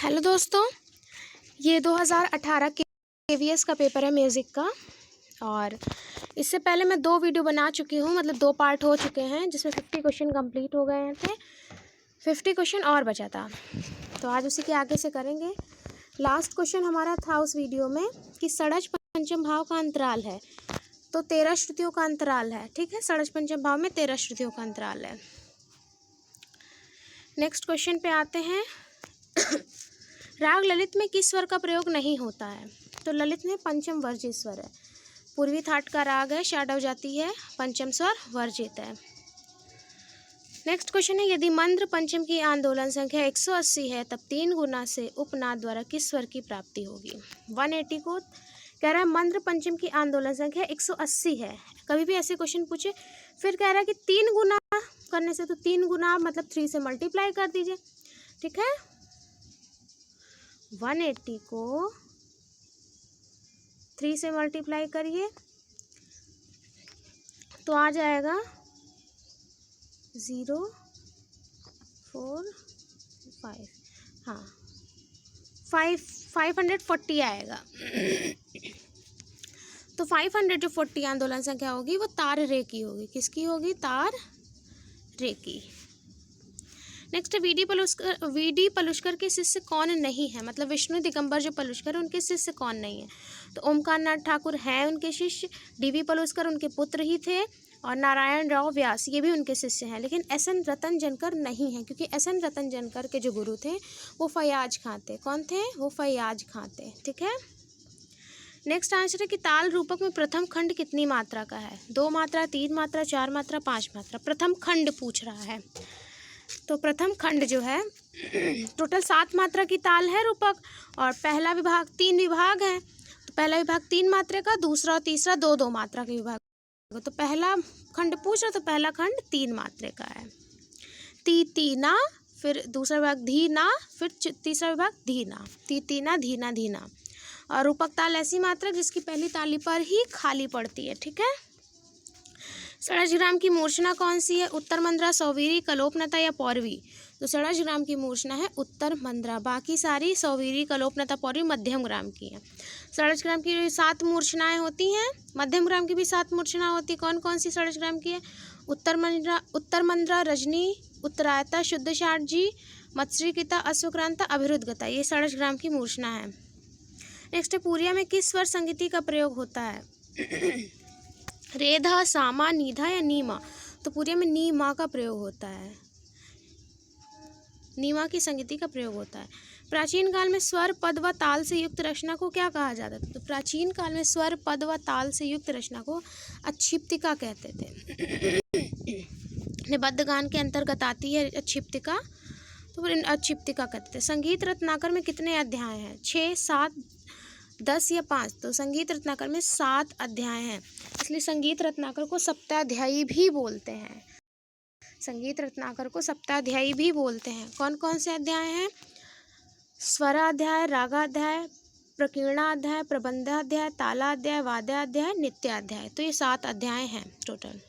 Hello दोस्तों, ये 2018 KVS का पेपर है म्यूज़िक का। और इससे पहले मैं 2 वीडियो बना चुकी हूँ, मतलब 2 पार्ट हो चुके हैं, जिसमें 50 क्वेश्चन कंप्लीट हो गए थे, 50 क्वेश्चन और बचा था। तो आज उसी के आगे से करेंगे। लास्ट क्वेश्चन हमारा था उस वीडियो में कि षड्ज पंचम भाव का अंतराल है, तो 13 श्रुतियों का अंतराल है। ठीक है, षड्ज पंचम भाव में 13 श्रुतियों का अंतराल है। नेक्स्ट क्वेश्चन पे आते हैं। राग ललित में किस स्वर का प्रयोग नहीं होता है? तो ललित में पंचम वर्जित स्वर है। पूर्वी थाट का राग है, षाडव जाति है, पंचम स्वर वर्जित है। नेक्स्ट क्वेश्चन है, यदि मंद्र पंचम की आंदोलन संख्या 180 है, तब 3 गुना से उपनाद द्वारा किस स्वर की प्राप्ति होगी? 180 को कह रहा है मंद्र पंचम की आंदोलन संख्या 180 है। कभी भी ऐसे क्वेश्चन पूछे, फिर कह रहा है कि 3 गुना करने से, तो 3 गुना मतलब 3 से मल्टीप्लाई कर दीजिए। ठीक है, 180 को 3 से मल्टीप्लाई करिए तो आ जाएगा 0, 4, 5, हाँ 540 आएगा। तो 540 आंदोलन संख्या होगी, वो तार रे की होगी। किसकी होगी? तार रे की। नेक्स्ट, वीडी पलुष्कर के शिष्य कौन नहीं है? मतलब विष्णु दिगंबर जो पलुष्कर उनके शिष्य कौन नहीं है? तो ओमकार नाथ ठाकुर हैं उनके शिष्य, डीवी पलुष्कर उनके पुत्र ही थे, और नारायण राव व्यास ये भी उनके शिष्य हैं। लेकिन एसएन रतन जनकर नहीं है, क्योंकि एसएन रतन जनकर के जो गुरु थे वो फयाज खां थे। कौन थे? वो फयाज खां थे। ठीक है, नेक्स्ट आंसर है कि ताल रूपक में प्रथम खंड कितनी मात्रा का है? 2 मात्रा, 3 मात्रा, 4 मात्रा, 5 मात्रा। प्रथम खंड पूछ रहा है, तो प्रथम खंड जो है टोटल 7 मात्रा की ताल है रूपक, और पहला विभाग 3 विभाग है। तो पहला विभाग 3 मात्रा का, दूसरा और तीसरा 2-2 मात्रा के विभाग। तो पहला खंड पूछ रहा, तो पहला खंड 3 मात्रा का है। ती तीना, फिर दूसरा विभाग धीना, फिर तीसरा विभाग धीना। ती तीना धीना धीना। और रूपक ताल ऐसी मात्रा जिसकी पहली ताली पर ही खाली पड़ती है। ठीक है, षड्जग्राम की मूर्छना कौन सी है? उत्तर मंद्रा, सौवीरी, कलोपनता या पौरवी? तो षड्जग्राम की मूर्छना है उत्तर मंद्रा, बाकी सारी सौवीरी, कलोपनता, पौरवी मध्यम ग्राम की है। षड्जग्राम की 7 मूर्छनाएं होती हैं, मध्यम ग्राम की भी 7 मूर्छना होती। कौन कौन सी षड्जग्राम की है? उत्तर मंद्रा, रजनी, उत्तरायता, शुद्ध षाडजी, मत्स्यकृता, अश्वक्रांता, अभिरुद्धगता, ये षड्जग्राम की मूर्छना है। नेक्स्ट है, पूरिया में किस स्वर संगीति का प्रयोग होता है? रेधा, सामा, नीधा या नीमा? तो पूरे में नीमा का प्रयोग होता है, नीमा की संगीति का प्रयोग होता है। प्राचीन काल में स्वर, पद व ताल से युक्त रचना को क्या कहा जाता था? तो प्राचीन काल में स्वर, पद व ताल से युक्त रचना को अक्षिप्तिका कहते थे। निबद्ध गान के अंतर्गत आती है अक्षिप्तिका, तो फिर अक्षिप्तिका कहते थे। संगीत रत्नाकर में कितने अध्याय हैं? 6, 7, 10 या 5? तो संगीत रत्नाकर में 7 अध्याय हैं, इसलिए संगीत रत्नाकर को सप्ताध्यायी भी बोलते हैं। संगीत रत्नाकर को सप्ताध्यायी भी बोलते हैं। कौन कौन से अध्याय हैं? स्वराध्याय, रागाध्याय, प्रकीर्णाध्याय, प्रबंधाध्याय, तालाध्याय, वाद्याध्याय, नित्याध्याय। तो ये 7 अध्याय हैं टोटल।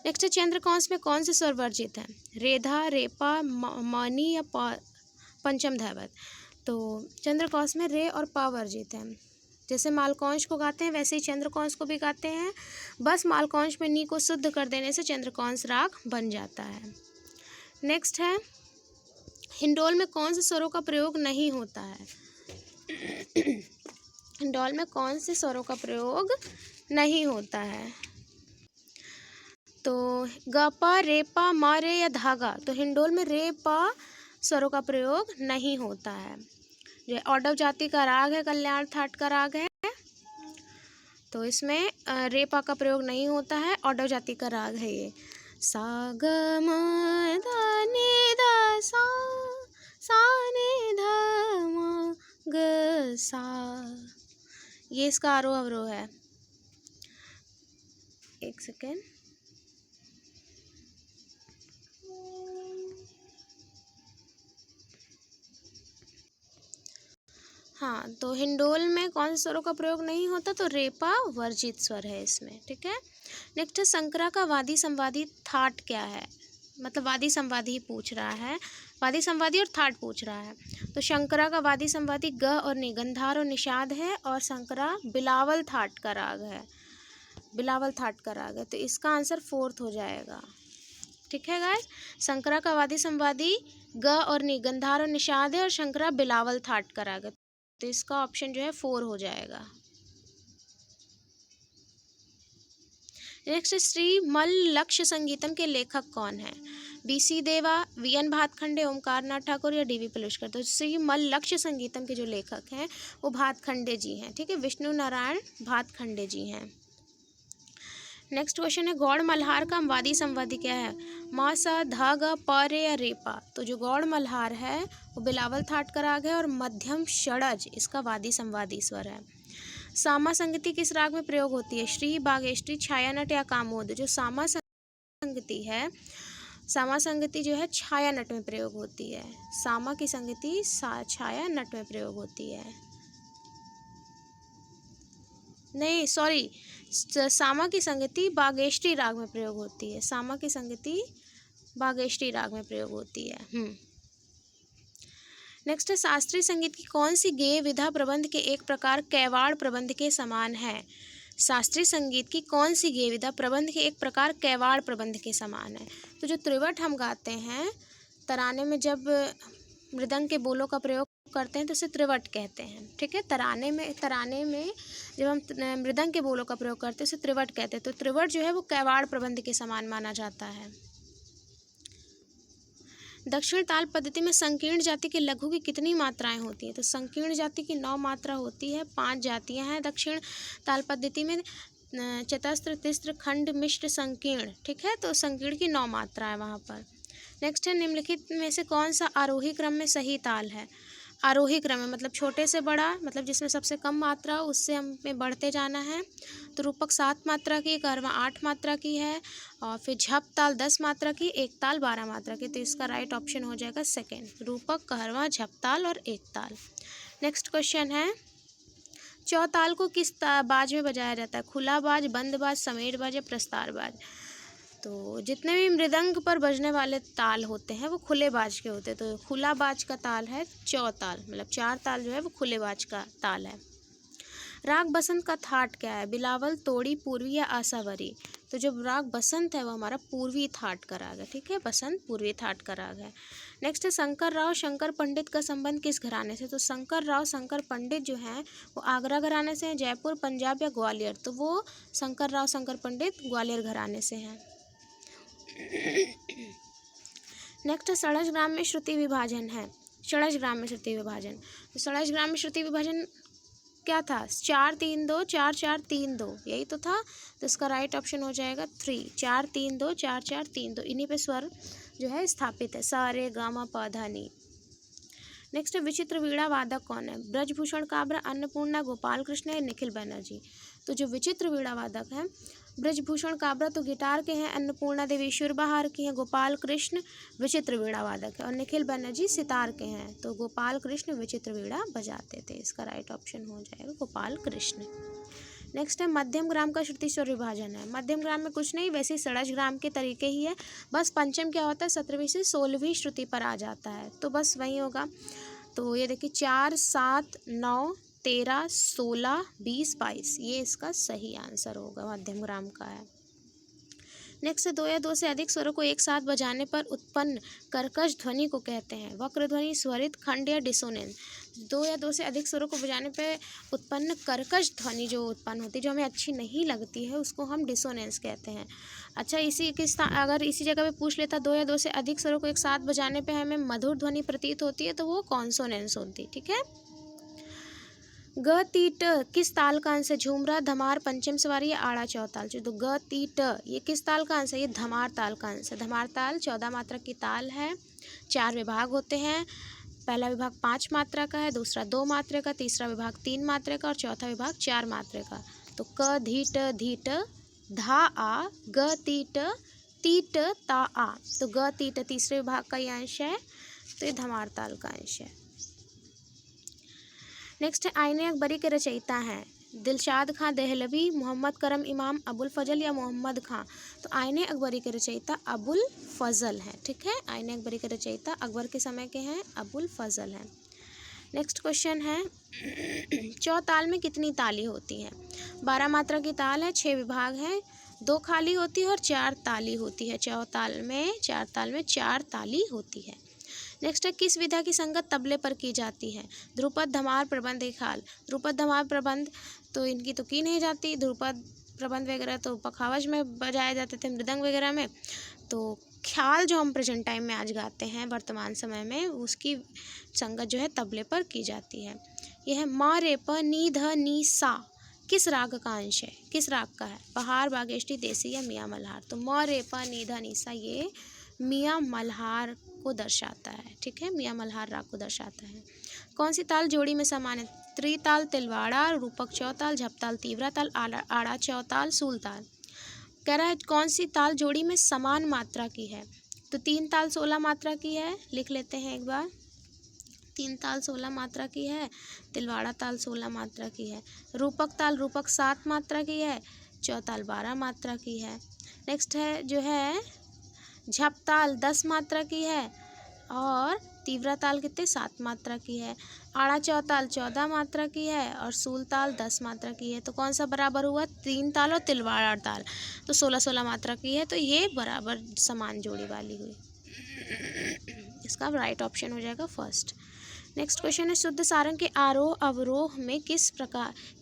नेक्स्ट है, चंद्रकौंस में कौन से स्वर वर्जित हैं? रेधा, रेपा, मणि या पंचम धैवत? तो चंद्रकौंस में रे और पा वर्जित हैं। जैसे मालकौंस को गाते हैं वैसे ही चंद्रकौंस को भी गाते हैं, बस मालकौंस में नी को शुद्ध कर देने से चंद्रकौंस राग बन जाता है। नेक्स्ट है, हिंडोल में कौन से स्वरों का प्रयोग नहीं होता है? हिंडोल में कौन से स्वरों का प्रयोग नहीं होता है? तो ग, प, रे, पा, मा, रे या धागा? तो हिंडोल में रे, पा स्वरों का प्रयोग नहीं होता है। ये औडव जाति का राग है, कल्याण थाट का राग है, तो इसमें रे पा का प्रयोग नहीं होता है, औडव जाति का राग है ये। सा ग म ध नि ध सा, सा नि ध म ग सा, ये इसका आरोह अवरोह है। एक सेकेंड, हाँ, तो हिंडोल में कौन से स्वरों का प्रयोग नहीं होता? तो रेपा वर्जित स्वर है इसमें। ठीक है, नेक्स्ट है, संकरा का वादी संवादी थाट क्या है? मतलब वादी संवादी ही पूछ रहा है, वादी संवादी और थाट पूछ रहा है। तो शंकरा का वादी संवादी ग और नि, गंधार और निषाद है, और शंकरा बिलावल थाट का राग है, बिलावल थाट का राग है। तो इसका आंसर 4th हो जाएगा। ठीक है गाइस, शंकरा का वादी संवादी ग और नि, गंधार और निषाद है, और शंकरा बिलावल थाट का राग है। तो इसका ऑप्शन जो है 4 हो जाएगा। नेक्स्ट, श्री मल लक्ष्य संगीतम के लेखक कौन है? BC देवा, VN भातखंडे, ओमकारनाथ ठाकुर या DV पलुस्कर। तो श्री मल लक्ष्य संगीतम के जो लेखक हैं वो भातखंडे जी हैं। ठीक है, विष्णु नारायण भातखंडे जी हैं। नेक्स्ट क्वेश्चन है, गौड़ मल्हार का वादी संवादी क्या है? मा सा धा ग प रे या रे पा। तो जो गौड़ मल्हार है वो बिलावल थाट का राग है, और मध्यम षडज इसका वादी संवादी स्वर है। सामा संगति किस राग में प्रयोग होती है? श्री, बागेश्वरी, छाया नट या कामोद। जो सामा संगति है, सामा संगति जो है छाया नट में प्रयोग होती है। सामा की संगति छाया नट में प्रयोग होती है। नहीं सॉरी, सामा की संगति बागेश्वरी राग में प्रयोग होती है। सामा की संगति बागेश्वरी राग में प्रयोग होती है। नेक्स्ट है, शास्त्रीय संगीत की कौन सी गेय विधा प्रबंध के एक प्रकार कैवाड़ प्रबंध के समान है? शास्त्रीय संगीत की कौन सी गेय विधा प्रबंध के एक प्रकार कैवाड़ प्रबंध के समान है? तो जो त्रिवट हम गाते हैं तराने में, जब मृदंग के बोलों का प्रयोग करते हैं तो उसे त्रिवट कहते हैं। ठीक है, तराने में जब हम मृदंग के बोलों का प्रयोग करते हैं उसे त्रिवट कहते हैं। तो त्रिवट जो है वो कैवाड़ प्रबंध के समान माना जाता है। दक्षिण ताल पद्धति में संकीर्ण जाति के लघु की कितनी मात्राएं होती हैं? तो संकीर्ण जाति की 9 मात्रा होती है। 5 जातियां हैं दक्षिण ताल पद्धति में, चतस्त्र, तिस्त्र, खंड, मिश्र, संकीर्ण। ठीक है, तो संकीर्ण की 9 मात्रा है वहाँ पर। नेक्स्ट है, निम्नलिखित में से कौन सा आरोही क्रम में सही ताल है? आरोही क्रम है मतलब छोटे से बड़ा, मतलब जिसमें सबसे कम मात्रा हो उससे हमें बढ़ते जाना है। तो रूपक 7 मात्रा की, कहरवा 8 मात्रा की है, और फिर झप ताल 10 मात्रा की, एक ताल 12 मात्रा की। तो इसका राइट ऑप्शन हो जाएगा सेकेंड, रूपक, कहरवा, झप ताल और एक ताल। नेक्स्ट क्वेश्चन है, चौताल को किस बाज में बजाया जाता है? खुला बाज, बंद बाज, समेट बाज या प्रस्तार बाज। तो जितने भी मृदंग पर बजने वाले ताल होते हैं वो खुले बाज के होते हैं। तो खुला बाज का ताल है चौताल, मतलब 4 ताल जो है वो खुले बाज का ताल है। राग बसंत का थाट क्या है? बिलावल, तोड़ी, पूर्वी या आसावरी। तो जो राग बसंत है वो हमारा पूर्वी थाट का राग है। ठीक है, बसंत पूर्वी थाट का राग है। नेक्स्ट है, शंकर राव शंकर पंडित का संबंध किस घराने से? तो शंकर राव शंकर पंडित जो हैं वो आगरा घराने से हैं, जयपुर, पंजाब या ग्वालियर। तो वो शंकर राव शंकर पंडित ग्वालियर घराने से हैं। नेक्स्ट, षडजग्राम में श्रुति विभाजन है। षडजग्राम में श्रुति विभाजन, तो षडजग्राम में श्रुति विभाजन क्या था? 4 3 2 4 4 3 2, यही तो था। तो इसका राइट ऑप्शन हो जाएगा 3, 4 3 2 4 4 3 2। इन्हीं पे स्वर जो है स्थापित है, सा रे गा मा पा धा नी। नेक्स्ट है, विचित्र वीणा वादक कौन है? ब्रजभूषण काबरा, अन्नपूर्णा, गोपाल कृष्ण या निखिल बनर्जी। तो जो विचित्र वीणा वादक हैं, ब्रजभूषण काबरा तो गिटार के हैं, अन्नपूर्णा देवी शुरबहार की हैं, गोपाल कृष्ण विचित्र वीणा वादक है, और निखिल बनर्जी सितार के हैं। तो गोपाल कृष्ण विचित्र वीणा बजाते थे। इसका राइट ऑप्शन हो जाएगा गोपाल कृष्ण। नेक्स्ट है, मध्यम ग्राम का श्रुति स्वर विभाजन है। मध्यम ग्राम में कुछ नहीं, वैसे षडज ग्राम के तरीके ही है, बस पंचम क्या होता है 17वीं से 16वीं श्रुति पर आ जाता है, तो बस वही होगा। तो ये देखिए 4 7 9 13 16 20 22, ये इसका सही आंसर होगा, मध्यम ग्राम का है। नेक्स्ट है, 2 या 2 से अधिक स्वरों को एक साथ बजाने पर उत्पन्न कर्कश ध्वनि को कहते हैं? वक्र ध्वनि, स्वरित, खंड या डिसोनेंस। 2 या 2 से अधिक स्वरों को बजाने पर उत्पन्न कर्कश ध्वनि जो उत्पन्न होती है, जो हमें अच्छी नहीं लगती है, उसको हम डिसोनेंस कहते हैं। अच्छा, अगर इसी जगह पे पूछ लेता 2 या 2 से अधिक स्वरों को एक साथ बजाने पे हमें मधुर ध्वनि प्रतीत होती है, तो वो कॉन्सोनेंस होती है। ठीक है, ग ती ट किस ताल का अंश है? झूमरा, धमार, पंचम सवारी या आड़ा चौताल। तो ग ती ट ये किस ताल का अंश है? ये धमार ताल का अंश है। धमार ताल 14 मात्रा की ताल है, 4 विभाग होते हैं। पहला विभाग 5 मात्रा का है, दूसरा 2 मात्रा का, तीसरा विभाग 3 मात्रा का और चौथा विभाग 4 मात्रा का। तो क धी ट धा आ, ग ती ट ता आ। तो ग ती ट तीसरे विभाग का ये अंश है, तो ये धमार ताल का अंश है। नेक्स्ट है, आईने अकबरी के रचयिता हैं? दिलशाद खां दहलवी, मोहम्मद करम इमाम, अबुल फजल या मोहम्मद खां। तो आईने अकबरी के रचयिता अबुल फजल हैं। ठीक है, आईने अकबरी के रचयिता अकबर के समय के हैं, अबुल फजल हैं। नेक्स्ट क्वेश्चन है चौताल में कितनी ताली होती हैं? 12 मात्रा की ताल है, 6 विभाग हैं, 2 खाली होती है और 4 ताली होती है। चौताल में 4 ताल में 4 ताली होती है। नेक्स्ट है किस विधा की संगत तबले पर की जाती है? ध्रुपद, धमार, प्रबंध, एक हाल। ध्रुपद, धमार, प्रबंध तो इनकी तो की नहीं जाती। ध्रुपद प्रबंध वगैरह तो पखावज में बजाए जाते थे, मृदंग वगैरह में। तो ख्याल जो हम प्रेजेंट टाइम में आज गाते हैं वर्तमान समय में, उसकी संगत जो है तबले पर की जाती है। यह है मा रे प नी ध नी सा किस राग का अंश है? किस राग का है? बहार, बागेश्वरी, देसी या मियाँ मल्हार। तो मा रे प नी ध नी सा ये मियाँ मल्हार को दर्शाता है। ठीक है, मियाँ मल्हार राग को दर्शाता है। कौन सी ताल जोड़ी में समान है? त्रिताल, तिलवाड़ा, रूपक चौताल, झपताल, तीव्रा ताल, आड़ा चौताल, सूलताल। कह रहा है कौन सी ताल जोड़ी में समान मात्रा की है? तो 3 ताल 16 मात्रा की है, लिख लेते हैं एक बार। 3 ताल 16 मात्रा की है, तिलवाड़ा ताल 16 मात्रा की है, रूपक ताल रूपक 7 मात्रा की है, चौताल 12 मात्रा की है। नेक्स्ट है जो है झपताल 10 मात्रा की है और तीव्रा ताल कितने 7 मात्रा की है। आड़ा चौताल 14 मात्रा की है और सूलताल 10 मात्रा की है। तो कौन सा बराबर हुआ? 3 ताल और तिलवाड़ा ताल तो 16-16 मात्रा की है, तो ये बराबर समान जोड़ी वाली हुई। इसका राइट ऑप्शन हो जाएगा फर्स्ट। नेक्स्ट क्वेश्चन है शुद्ध सारंग के आरोह अवरोह में किस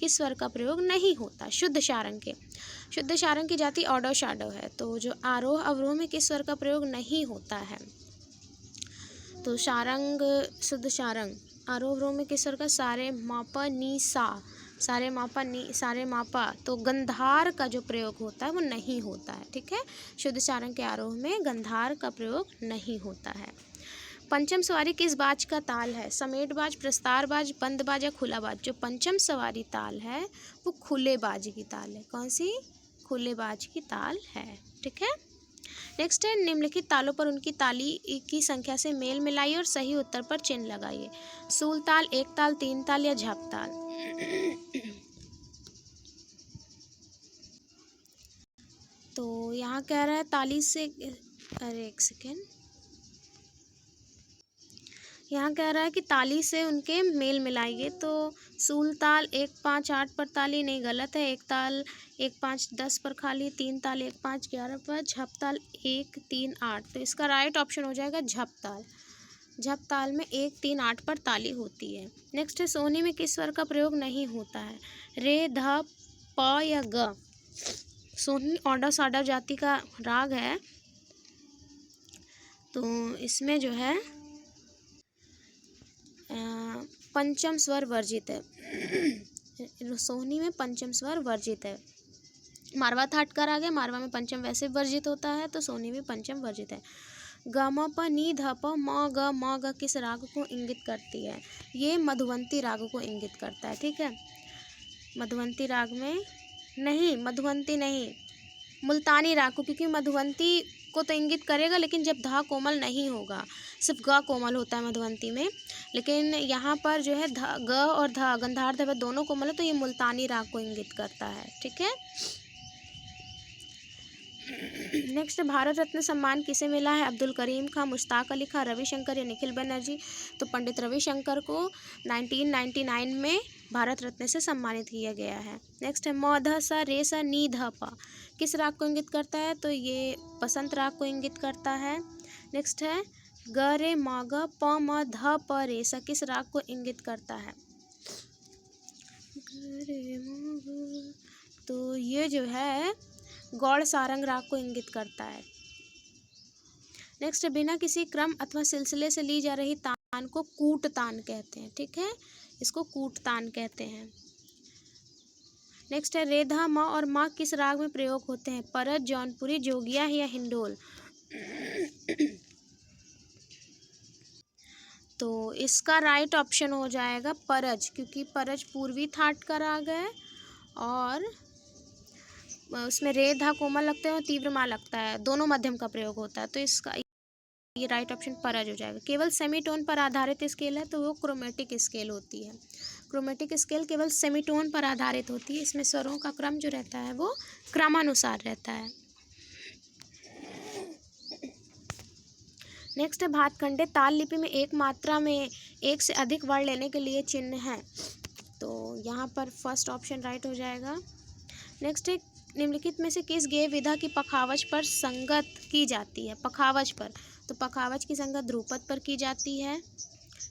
स्वर का प्रयोग नहीं होता? शुद्ध सारंग की जाति ऑडो शाडो है। तो जो आरोह अवरोह में किस स्वर का प्रयोग नहीं होता है? तो सारंग, शुद्ध सारंग आरोह अवरोह में किस स्वर का? सारे मापा नी सा, सारे मापा नी, सारे मापा। तो गंधार का जो प्रयोग होता है वो नहीं होता है। ठीक है, शुद्ध सारंग के आरोह में गंधार का प्रयोग नहीं होता है। पंचम सवारी किस बाज का ताल है? समेट बाज, प्रस्तार बाज, बंद बाज या खुला बाज। जो पंचम सवारी ताल है वो खुले बाज की ताल है। कौन सी? खुले बाज की ताल है। ठीक है, नेक्स्ट है निम्नलिखित तालों पर उनकी ताली की संख्या से मेल मिलाइए और सही उत्तर पर चिन्ह लगाइए। सूल ताल, एक ताल, 3 ताल या झप ताल। तो यहाँ कह रहा है ताली से, अरे एक सेकेंड, यहाँ कह रहा है कि ताली से उनके मेल मिलाइए। तो सूल ताल 1 5 8 पर ताली नहीं, गलत है। एक ताल 1 5 10 पर खाली, 3 ताल 1 5 11 पर, झप ताल 1 3 8। तो इसका राइट ऑप्शन हो जाएगा झप ताल। झप ताल में 1 3 8 पर ताली होती है। नेक्स्ट है सोहनी में किस स्वर का प्रयोग नहीं होता है? रे, ध, प या ग। सोहनी ऑडा साडा जाति का राग है, तो इसमें जो है पंचम स्वर वर्जित है। सोहनी में पंचम स्वर वर्जित है। मारवा थाट का राग है, मारवा में पंचम वैसे वर्जित होता है, तो सोहनी में पंचम वर्जित है। ग म प नी ध प म ग किस राग को इंगित करती है? ये मधुवंती राग को इंगित करता है। ठीक है, मधुवंती राग में नहीं, मधुवंती नहीं, मुल्तानी राग को, क्योंकि मधुवंती को तो इंगित करेगा लेकिन जब धा कोमल नहीं होगा, सिर्फ ग कोमल होता है मधुवंती में। लेकिन यहाँ पर जो है ग और ध, गंधार धव दोनों कोमल है, तो ये मुल्तानी राग को इंगित करता है। ठीक है, नेक्स्ट भारत रत्न सम्मान किसे मिला है? अब्दुल करीम खां, मुश्ताक अली खां, रविशंकर या निखिल बनर्जी। तो पंडित रविशंकर को 1999 में भारत रत्न से सम्मानित किया गया है। नेक्स्ट है म ध सा रे सा नी ध पा किस राग को इंगित करता है? तो ये बसंत राग को इंगित करता है। नेक्स्ट है ग रे म ग प म ध प रे सा किस राग को इंगित करता है? तो ये जो है गौड़ सारंग राग को इंगित करता है। नेक्स्ट, बिना किसी क्रम अथवा सिलसिले से ली जा रही तान को कूट तान कहते हैं। ठीक है, इसको कूट तान कहते हैं। नेक्स्ट है रे धा म और म किस राग में प्रयोग होते हैं? परज, जौनपुरी, जोगिया या हिंडोल। तो इसका राइट ऑप्शन हो जाएगा परज, क्योंकि परज पूर्वी थाट का राग है और उसमें रे धा कोमल लगते हैं और तीव्र मा लगता है, दोनों मध्यम का प्रयोग होता है। तो इसका ये राइट ऑप्शन परज हो जाएगा। केवल सेमीटोन पर आधारित स्केल है तो वो क्रोमेटिक स्केल होती है। क्रोमेटिक स्केल केवल सेमीटोन पर आधारित होती है, इसमें स्वरों का क्रम जो रहता है वो क्रमानुसार रहता है। नेक्स्ट है भातखंडे ताल लिपि में एक मात्रा में एक से अधिक वर्ण लेने के लिए चिन्ह है, तो यहाँ पर फर्स्ट ऑप्शन राइट हो जाएगा। नेक्स्ट है निम्नलिखित में से किस गेय विधा की पखावज पर संगत की जाती है? पखावज पर, तो पखावज की संगत ध्रुपद पर की जाती है।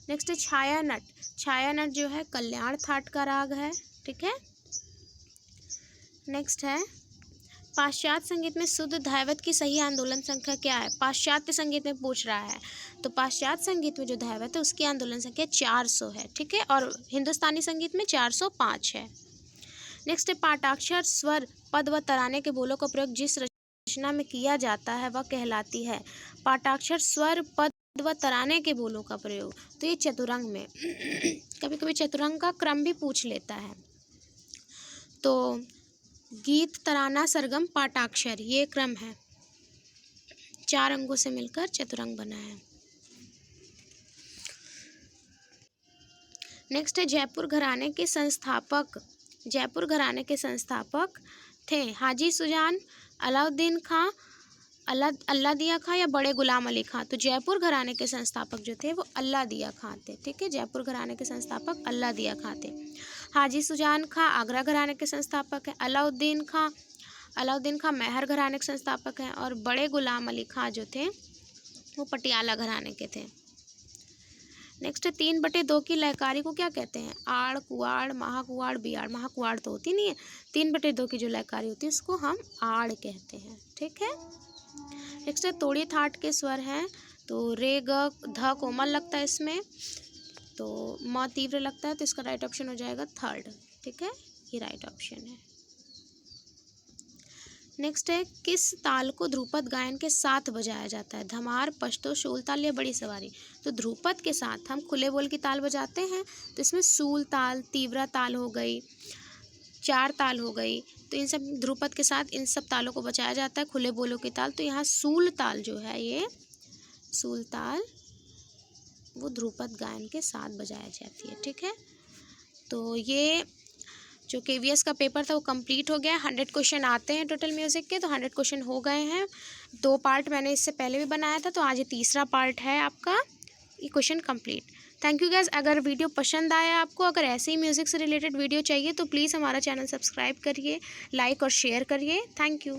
नेक्स्ट है छायानट, छायानट जो है कल्याण थाट का राग है, ठीक है। नेक्स्ट है पाश्चात्य संगीत में शुद्ध दैवत की सही आंदोलन संख्या क्या है? पाश्चात्य संगीत में पूछ रहा है, तो पाश्चात्य संगीत में जो दैवत है उसकी आंदोलन संख्या 400 है, ठीक है, और हिंदुस्तानी संगीत में 405 है। नेक्स्ट है पाठाक्षर स्वर पद व तराने के बोलों का प्रयोग जिस रचना में किया जाता है वह कहलाती है। पाठाक्षर स्वर पद व तराने के बोलों का प्रयोग, तो ये चतुरंग में कभी कभी चतुरंग का क्रम भी पूछ लेता है। तो गीत तराना सरगम पाठाक्षर ये क्रम है, 4 अंगों से मिलकर चतुरंग बना है। नेक्स्ट है जयपुर घराने के संस्थापक, जयपुर घराने के संस्थापक थे हाजी सुजान, अलाउद्दीन खां, अल्लादिया खां या बड़े गुलाम अली खां। तो जयपुर घराने के संस्थापक जो थे वो अल्लादिया खां थे, ठीक है, जयपुर घराने के संस्थापक अल्लादिया खां थे। हाजी सुजान खां आगरा घराने के संस्थापक हैं, अलाउद्दीन खां मेहर घराने के संस्थापक हैं, और बड़े गुलाम अली खां जो थे वो पटियाला घराने के थे। नेक्स्ट 3/2 की लयकारी को क्या कहते हैं? आड़, कुआड़, महाकुआड़, बियाड़। महाकुआड़ तो होती नहीं है, 3/2 की जो लयकारी होती है उसको हम आड़ कहते हैं, ठीक है। नेक्स्ट तोड़ी थाट के स्वर हैं, तो रे ग ध कोमल लगता है इसमें, तो म तीव्र लगता है, तो इसका राइट ऑप्शन हो जाएगा थर्ड, ठीक है, ये राइट ऑप्शन है। नेक्स्ट है किस ताल को ध्रुपद गायन के साथ बजाया जाता है? धमार, पश्तो, शूल ताल या बड़ी सवारी। तो ध्रुपद के साथ हम खुले बोल की ताल बजाते हैं, तो इसमें शूल ताल, तीव्रा ताल हो गई, 4 ताल हो गई, तो इन सब ध्रुपद के साथ इन सब तालों को बजाया जाता है, खुले बोलों की ताल। तो यहाँ शूल ताल जो है, ये शूल ताल वो ध्रुपद गायन के साथ बजाया जाती है, ठीक है। तो ये जो KVS का पेपर था वो कंप्लीट हो गया। 100 क्वेश्चन आते हैं टोटल म्यूज़िक के, तो 100 क्वेश्चन हो गए हैं। 2 पार्ट मैंने इससे पहले भी बनाया था, तो आज ये तीसरा पार्ट है आपका, ये question complete. Thank you guys. अगर वीडियो पसंद आया आपको, अगर ऐसे ही म्यूज़िक से रिलेटेड वीडियो चाहिए तो प्लीज़ हमारा चैनल सब्सक्राइब करिए, लाइक और शेयर करिए। Thank you.